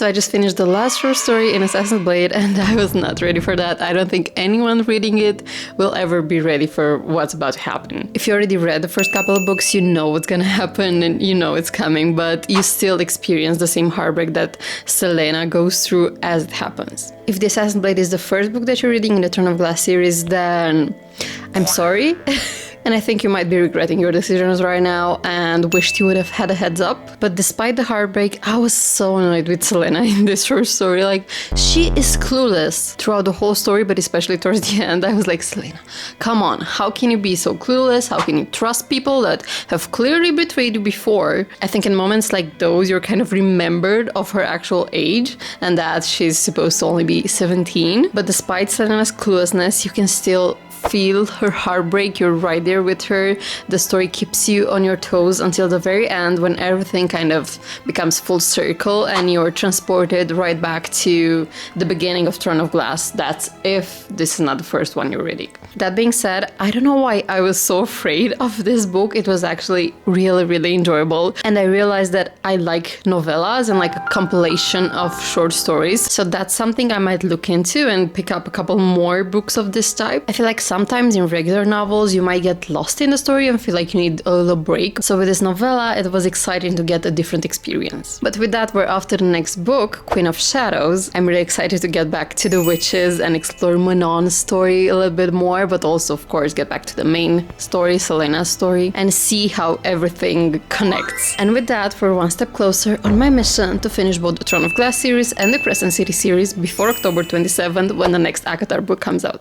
So I just finished the last short story in Assassin's Blade and I was not ready for that. I don't think anyone reading it will ever be ready for what's about to happen. If you already read the first couple of books, you know what's gonna happen and you know it's coming, but you still experience the same heartbreak that Selena goes through as it happens. If the Assassin's Blade is the first book that you're reading in the Throne of Glass series, then I'm sorry. And I think you might be regretting your decisions right now and wished you would have had a heads up. But despite the heartbreak, I was so annoyed with Selena in this short story. Like, she is clueless throughout the whole story, but especially towards the end. I was like, Selena, come on, how can you be so clueless? How can you trust people that have clearly betrayed you before? I think in moments like those, you're kind of remembered of her actual age and that she's supposed to only be 17. But despite Selena's cluelessness, you can still feel her heartbreak. You're right there with her. The story keeps you on your toes until the very end, when everything kind of becomes full circle and you're transported right back to the beginning of Throne of Glass. That's if this is not the first one you're reading. That being said, I don't know why I was so afraid of this book. It was actually really, really enjoyable. And I realized that I like novellas and like a compilation of short stories. So that's something I might look into and pick up a couple more books of this type. I feel like sometimes in regular novels you might get lost in the story and feel like you need a little break. So with this novella, it was exciting to get a different experience. But with that, we're off to the next book, Queen of Shadows. I'm really excited to get back to the witches and explore Manon's story a little bit more, but also, of course, get back to the main story, Selena's story, and see how everything connects. And with that, we're one step closer on my mission to finish both the Throne of Glass series and the Crescent City series before October 27th, when the next ACOTAR book comes out.